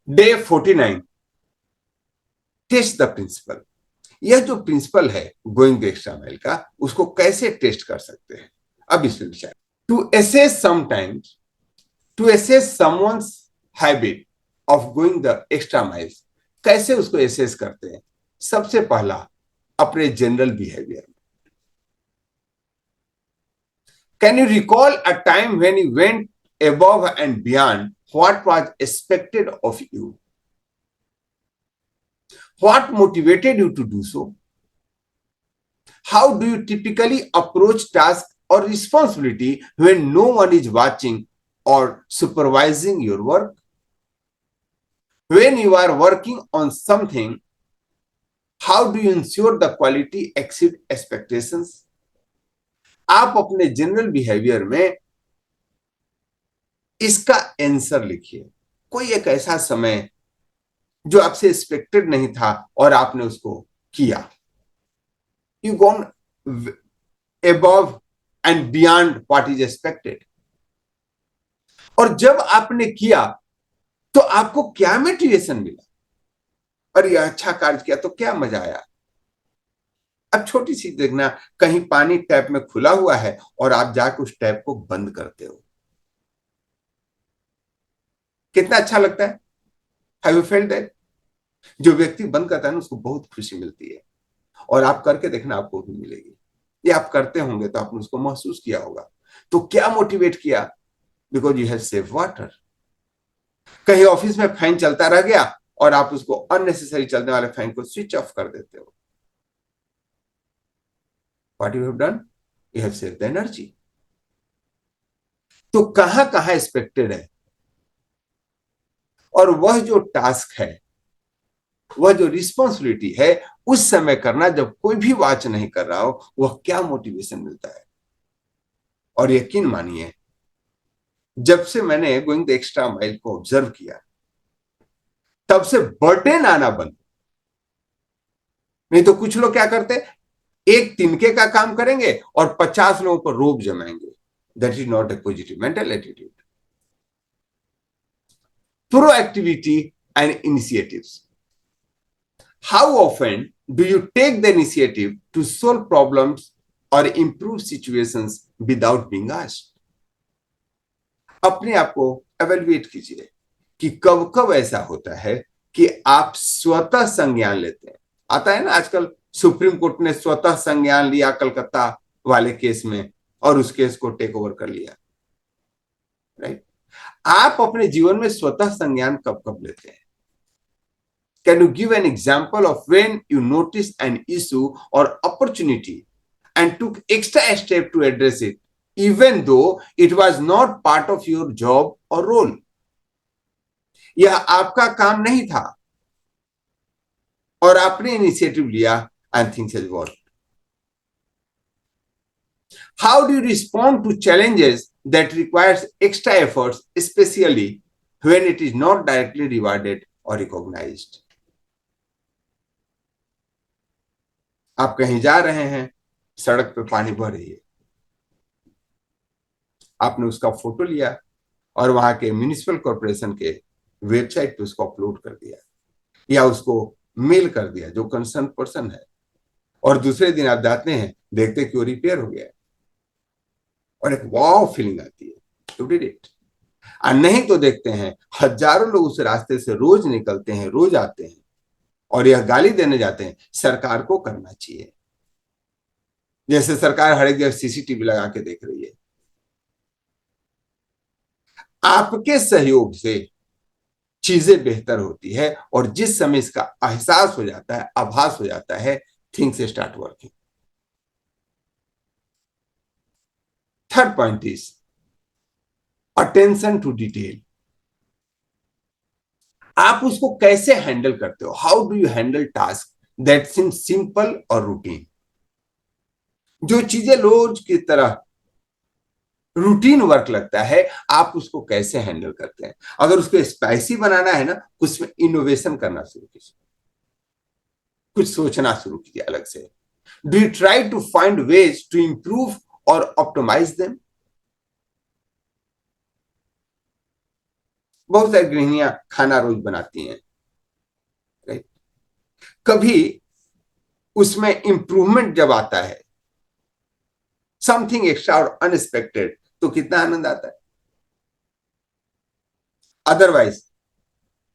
Day 49, test the principal. यह जो principal है गोइंग द एक्स्ट्रा माइल का, उसको कैसे टेस्ट कर सकते हैं, अब इसमें विचार। To assess sometimes, to assess someone's habit of going the extra miles, कैसे उसको असेस करते हैं? सबसे पहला, अपने general behaviour. Can you recall a time when you went above and beyond what was expected of you? What motivated you to do so? How do you typically approach tasks or responsibility when no one is watching or supervising your work? When you are working on something, how do you ensure the quality exceed expectations? आप अपने general behaviour में इसका answer लिखिए। कोई एक ऐसा समय जो आपसे एक्सपेक्टेड नहीं था और आपने उसको किया। You gone above and beyond what is expected। और जब आपने किया तो आपको क्या मोटिवेशन मिला? और यह अच्छा कार्य किया तो क्या मजा आया? अब छोटी सी देखना, कहीं पानी टैप में खुला हुआ है और आप जाकर उस टैप को बंद करते हो, कितना अच्छा लगता है। Have you felt that? जो व्यक्ति बंद करता है ना, उसको बहुत खुशी मिलती है। और आप करके देखना, आपको भी मिलेगी। ये आप करते होंगे तो आपने उसको महसूस किया होगा। तो क्या मोटिवेट किया? Because you have save water. कहीं ऑफिस में फैन चलता रह गया और आप उसको अननेसेसरी चलने वाले फैन को स्विच ऑफ कर देते हो। What you have done? You have save the energy. तो कहां कहां एक्सपेक्टेड है, और वह जो टास्क है, वह जो रिस्पॉन्सिबिलिटी है, उस समय करना जब कोई भी वॉच नहीं कर रहा हो, वह क्या मोटिवेशन मिलता है। और यकीन मानिए, जब से मैंने गोइंग द एक्स्ट्रा माइल को ऑब्जर्व किया, तब से बर्डन आना बंद। नहीं तो कुछ लोग क्या करते, एक तिनके का काम करेंगे और 50 लोगों पर रोब जमाएंगे। That is not a positive mental attitude. Proactivity and initiatives. How often do you take the initiative to solve problems और improve situations without being asked? अपने आप को एवेल्युएट कीजिए कि कब कब ऐसा होता है कि आप स्वतः संज्ञान लेते हैं। आता है ना आजकल, सुप्रीम कोर्ट ने स्वतः संज्ञान लिया कलकत्ता वाले केस में, और उस केस को टेक ओवर कर लिया। राइट? आप अपने जीवन में स्वतः संज्ञान कब कब लेते हैं? Can you give an example of when you notice an issue और opportunity and took extra step to address it, even though it was not part of your job or role? यह आपका काम नहीं था और आपने इनिशिएटिव लिया and things has worked. How do you respond to challenges that requires extra efforts, especially when it is not directly rewarded or recognized? आप कहीं जा रहे हैं, सड़क पे पानी बह रही है, आपने उसका फोटो लिया और वहां के म्युनिसिपल कॉर्पोरेशन के वेबसाइट पे उसको अपलोड कर दिया, या उसको मेल कर दिया जो कंसर्न पर्सन है, और दूसरे दिन आप जाते हैं, देखते कि वो रिपेयर हो गया, और एक वाव फीलिंग आती है, यू डिड इट। और नहीं तो देखते हैं हजारों लोग उस रास्ते से रोज निकलते हैं, रोज आते हैं, और यह गाली देने जाते हैं, सरकार को करना चाहिए। जैसे सरकार हर एक जगह सीसीटीवी लगा के देख रही है। आपके सहयोग से चीजें बेहतर होती है, और जिस समय इसका एहसास हो जाता है, आभास हो जाता है, things start working. Third point is attention to detail. आप उसको कैसे हैंडल करते हो? How do you handle task that seem simple और रूटीन? जो चीजें रोज की तरह रूटीन वर्क लगता है, आप उसको कैसे हैंडल करते हैं? अगर उसको स्पाइसी बनाना है ना, उसमें इनोवेशन करना शुरू कीजिए, कुछ सोचना शुरू कीजिए अलग से। Do you try to find ways to improve और ऑप्टिमाइज देम? बहुत सारी गृहिणियां खाना रोज बनाती हैं, राइट? कभी उसमें इंप्रूवमेंट जब आता है, समथिंग एक्स्ट्रा और अनएक्सपेक्टेड, तो कितना आनंद आता है। अदरवाइज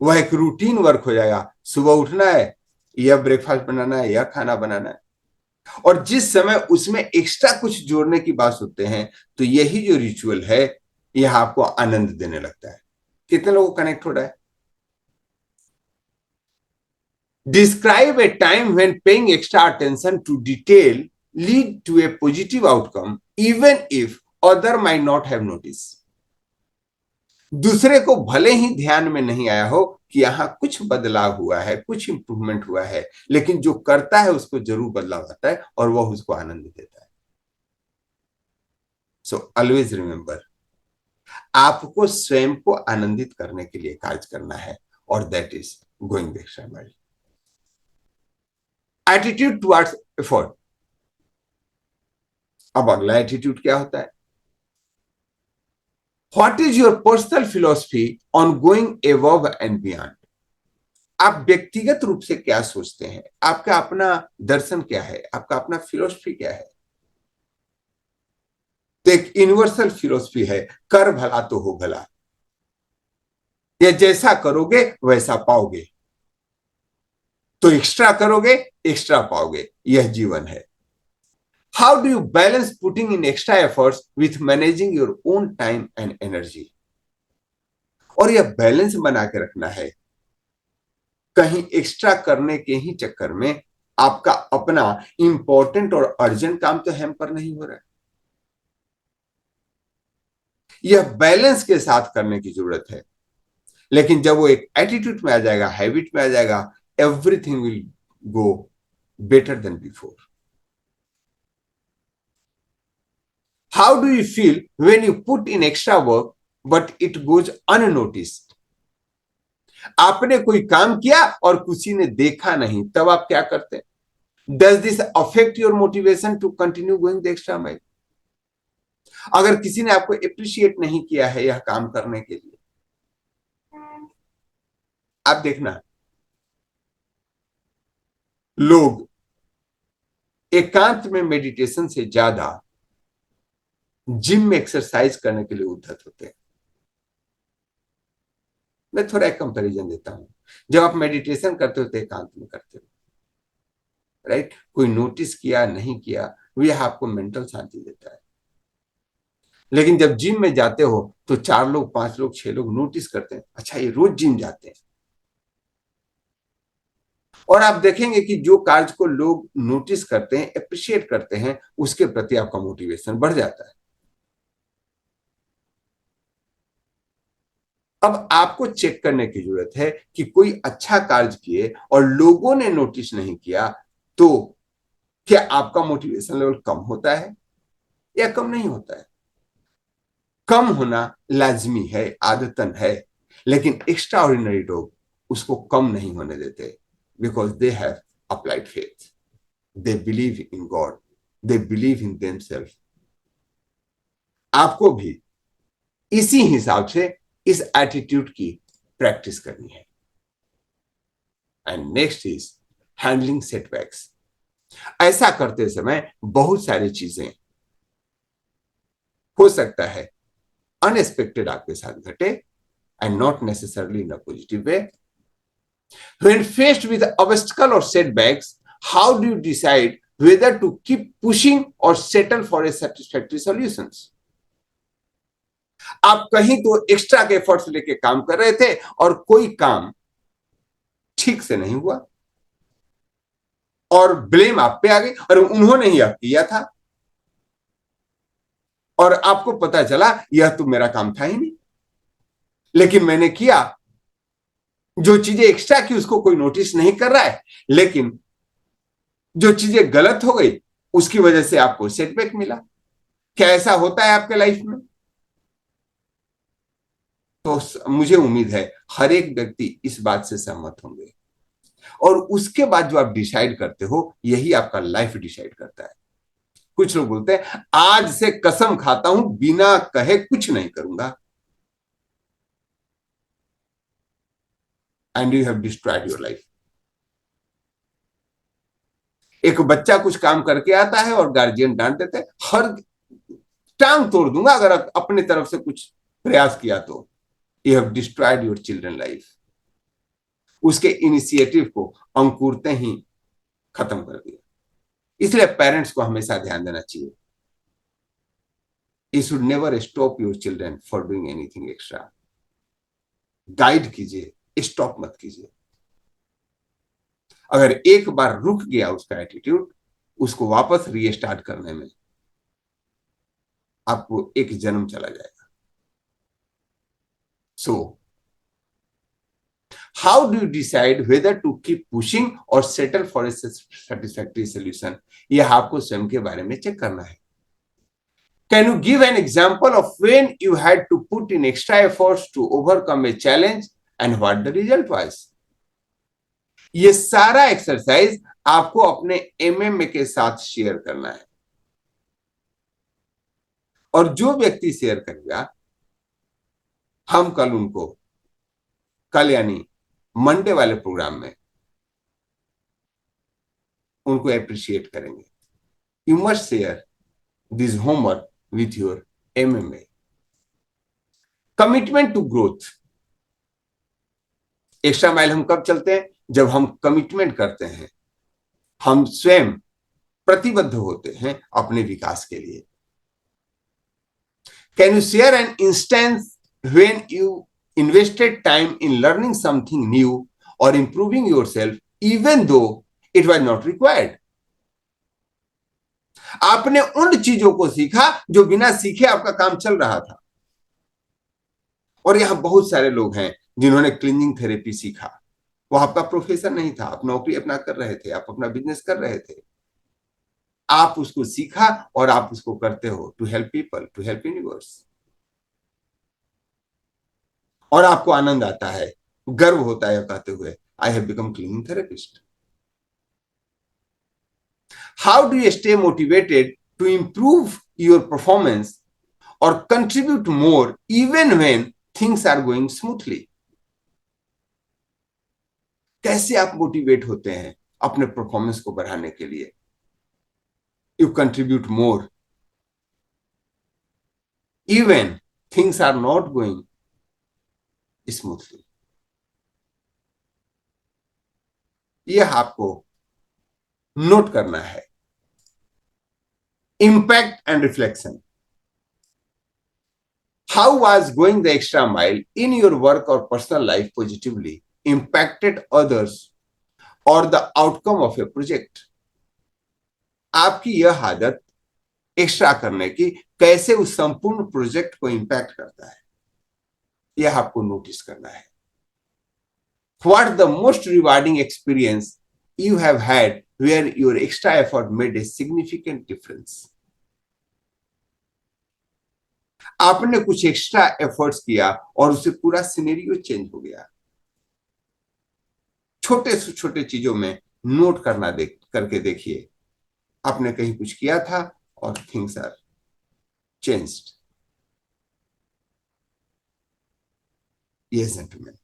वह एक रूटीन वर्क हो जाएगा, सुबह उठना है, यह ब्रेकफास्ट बनाना है, यह खाना बनाना है, और जिस समय उसमें एक्स्ट्रा कुछ जोड़ने की बात होते हैं, तो यही जो रिचुअल है यह आपको आनंद देने लगता है। कितने लोगों को कनेक्ट हो रहा है? Describe a time when paying extra attention to detail lead to a positive outcome even if other might not have notice. दूसरे को भले ही ध्यान में नहीं आया हो कि यहां कुछ बदलाव हुआ है, कुछ इंप्रूवमेंट हुआ है, लेकिन जो करता है उसको जरूर बदलाव आता है और वह उसको आनंद देता है। सो ऑलवेज रिमेंबर, आपको स्वयं को आनंदित करने के लिए कार्य करना है, और that is going the extra mile. Attitude towards effort. अब अगला एटीट्यूड क्या होता है? What is your personal philosophy on going above and beyond? आप व्यक्तिगत रूप से क्या सोचते हैं? आपका अपना दर्शन क्या है? आपका अपना फिलॉसफी क्या है? तो एक यूनिवर्सल फिलॉसफी है, कर भला तो हो भला, या जैसा करोगे वैसा पाओगे, तो एक्स्ट्रा करोगे एक्स्ट्रा पाओगे, यह जीवन है। How do you balance putting in extra efforts with managing your own time and energy? और यह बैलेंस बना के रखना है, कहीं एक्स्ट्रा करने के ही चक्कर में आपका अपना इंपॉर्टेंट और अर्जेंट काम तो हैम्पर नहीं हो रहा है। यह बैलेंस के साथ करने की जरूरत है। लेकिन जब वो एक एटीट्यूड में आ जाएगा, हैबिट में आ जाएगा, everything will go better than before. How do you feel when you put in extra work but it goes unnoticed? आपने कोई काम किया और किसी ने देखा नहीं, तब आप क्या करते हैं? Does this affect your motivation to continue going the extra mile? अगर किसी ने आपको अप्रिशिएट नहीं किया है यह काम करने के लिए, आप देखना, लोग एकांत में मेडिटेशन से ज्यादा जिम में एक्सरसाइज करने के लिए उद्धत होते हैं। मैं थोड़ा एक कंपैरिजन देता हूं। जब आप मेडिटेशन करते हो तो एकांत में करते हो, राइट? कोई नोटिस किया नहीं किया, वह आपको मेंटल शांति देता है। लेकिन जब जिम में जाते हो तो 4 लोग, 5 लोग, 6 लोग नोटिस करते हैं, अच्छा ये रोज जिम जाते हैं। और आप देखेंगे कि जो कार्य को लोग नोटिस करते हैं, अप्रिशिएट करते हैं, उसके प्रति आपका मोटिवेशन बढ़ जाता है। अब आपको चेक करने की जरूरत है कि कोई अच्छा कार्य किए और लोगों ने नोटिस नहीं किया, तो क्या आपका मोटिवेशन लेवल कम होता है या कम नहीं होता है? कम होना लाजमी है, आदतन है, लेकिन एक्स्ट्रा ऑर्डिनरी लोग उसको कम नहीं होने देते, because they have applied faith, they believe in God, they believe in themselves. आपको भी इसी हिसाब से इस एटीट्यूड की प्रैक्टिस करनी है। And next is handling setbacks. ऐसा करते समय बहुत सारी चीजें हो सकता है अनएक्सपेक्टेड आपके साथ घटे, and not necessarily in a positive way. When faced with obstacle or setbacks, how do you decide whether to keep pushing or settle for a satisfactory solutions? आप कहीं तो एक्स्ट्रा के एफर्ट्स लेके काम कर रहे थे और कोई काम ठीक से नहीं हुआ और ब्लेम आप पे आ गई, और उन्होंने ही आप किया था, और आपको पता चला यह तो मेरा काम था ही नहीं, लेकिन मैंने किया। जो चीजें एक्स्ट्रा की उसको कोई नोटिस नहीं कर रहा है, लेकिन जो चीजें गलत हो गई उसकी वजह से आपको सेटबैक मिला। क्या ऐसा होता है आपके लाइफ में? तो मुझे उम्मीद है हर एक व्यक्ति इस बात से सहमत होंगे, और उसके बाद जो आप डिसाइड करते हो यही आपका लाइफ डिसाइड करता है। कुछ लोग बोलते हैं आज से कसम खाता हूं बिना कहे कुछ नहीं करूंगा, and you have destroyed your life. एक बच्चा कुछ काम करके आता है और गार्जियन डांट देते हैं, हर टांग तोड़ दूंगा अगर अपने तरफ से कुछ प्रयास किया तो. You have destroyed your children life. उसके इनिशिएटिव को अंकुरते ही खत्म कर दिया. इसलिए पेरेंट्स को हमेशा ध्यान देना चाहिए. You should never stop your children for doing anything extra. Guide कीजिए, स्टॉप मत कीजिए. अगर एक बार रुक गया उसका एटीट्यूड, उसको वापस रीस्टार्ट करने में आपको एक जन्म चला जाएगा. So how do you decide whether to keep pushing और settle for a satisfactory solution? यह आपको स्वयं के बारे में चेक करना है. Can you give an example of when you had to put in extra efforts to overcome a challenge and what the result was? ये सारा एक्सरसाइज आपको अपने एमएमए के साथ शेयर करना है. और जो व्यक्ति शेयर करेगा, हम कल यानी मंडे वाले प्रोग्राम में उनको अप्रिशिएट करेंगे. You must share this homework with your MMA. Commitment to growth. Extra mile हम कब चलते हैं? जब हम कमिटमेंट करते हैं, हम स्वयं प्रतिबद्ध होते हैं अपने विकास के लिए. Can you share an instance when you invested time in learning something new or improving yourself even though it was not required? आपने उन चीजों को सीखा जो बिना सीखे आपका काम चल रहा था. और यहां बहुत सारे लोग हैं जिन्होंने क्लीनिंग थेरेपी सीखा. वो आपका प्रोफेशन नहीं था, आप नौकरी अपना कर रहे थे, आप अपना बिजनेस कर रहे थे. आप उसको सीखा और आप उसको करते हो to help people, to help universe. और आपको आनंद आता है, गर्व होता है कहते हुए, I have become cleaning therapist. How do you stay motivated to improve your performance or contribute more even when things are going smoothly? कैसे आप मोटिवेट होते हैं अपने परफॉर्मेंस को बढ़ाने के लिए? You contribute more even things are not going smoothly. यह आपको नोट करना है. Impact and reflection. How was going the extra mile in your work or personal life positively impacted others or the outcome of a project? आपकी यह आदत extra करने की कैसे उस संपूर्ण प्रोजेक्ट को इंपैक्ट करता है, यह आपको नोटिस करना है. What the most rewarding experience you have had where your extra effort made a significant difference? आपने कुछ एक्स्ट्रा एफर्ट्स किया और उससे पूरा सिनेरियो चेंज हो गया. छोटे से छोटे चीजों में नोट करके देखिए. आपने कहीं कुछ किया था और things are changed. Yes gentleman,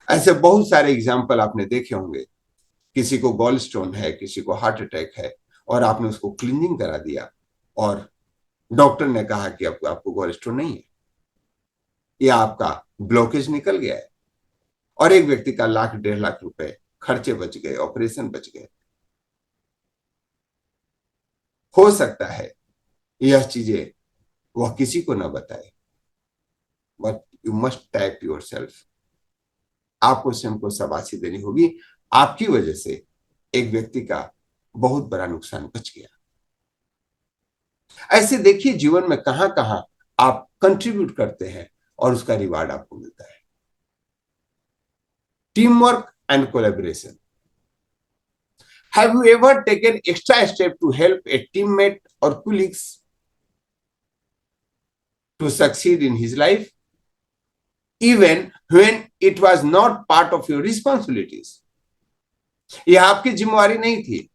ऐसे बहुत सारे एग्जाम्पल आपने देखे होंगे. किसी को गॉल स्टोन है, किसी को हार्ट अटैक है, और आपने उसको क्लीनिंग करा दिया और डॉक्टर ने कहा कि आपको गॉल स्टोन नहीं है, या आपका ब्लॉकेज निकल गया है, और एक व्यक्ति का 1,00,000-1,50,000 रुपए खर्चे बच गए, ऑपरेशन बच गए. हो सकता है यह चीजें वह किसी को ना बताए, but you must type yourself. आपको स्वयं को शाबाशी देनी होगी. आपकी वजह से एक व्यक्ति का बहुत बड़ा नुकसान बच गया. ऐसे देखिए जीवन में कहां कहां आप कंट्रीब्यूट करते हैं और उसका रिवार्ड आपको मिलता है. Team work and collaboration. Have you ever taken extra step to help a teammate or colleagues to succeed in his life, even when it was not part of your responsibilities? यह आपकी जिम्मेवारी नहीं थी.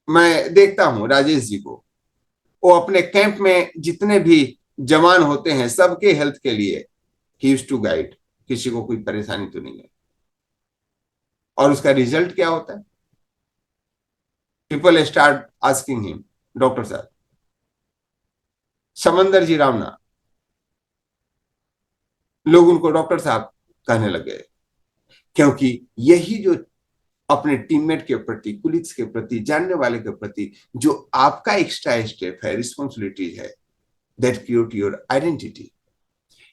मैं देखता हूं राजेश जी को, वो अपने कैंप में जितने भी जवान होते हैं सबके हेल्थ के लिए ही यूज्ड टू गाइड, किसी को कोई परेशानी तो नहीं है। और उसका रिजल्ट क्या होता है? People start asking him, doctor साहब, समंदर जी रामना, लोग उनको डॉक्टर साहब कहने लगे, क्योंकि यही जो अपने टीममेट के प्रति, कुलीग्स के प्रति, जानने वाले के प्रति जो आपका एक्स्ट्रा स्टेप है, रिस्पॉन्सिबिलिटी है, दैट क्रिएट योर आइडेंटिटी।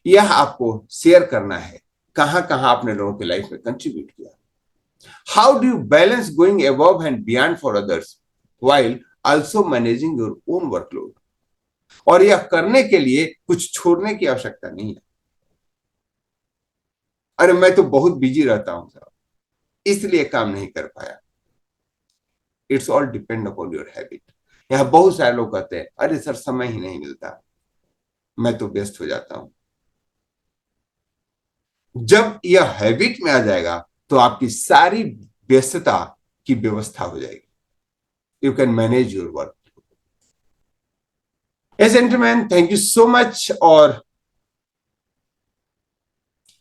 यह आपको शेयर करना है कहां कहां आपने लोगों की लाइफ में कंट्रीब्यूट किया। How do you balance going above and beyond for others while also managing your own workload? और यह करने के लिए कुछ छोड़ने की आवश्यकता नहीं है। अरे मैं तो बहुत बिजी रहता हूं साहब, इसलिए काम नहीं कर पाया। It's all depend upon your habit. यहां बहुत सारे लोग कहते हैं अरे सर समय ही नहीं मिलता, मैं तो व्यस्त हो जाता हूं। जब यह हैबिट में आ जाएगा तो आपकी सारी व्यस्तता की व्यवस्था हो जाएगी। You can manage your work. Gentleman, thank you so much. और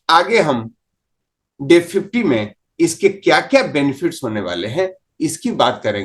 आगे हम डे 50 में इसके क्या क्या बेनिफिट्स होने वाले हैं इसकी बात करेंगे।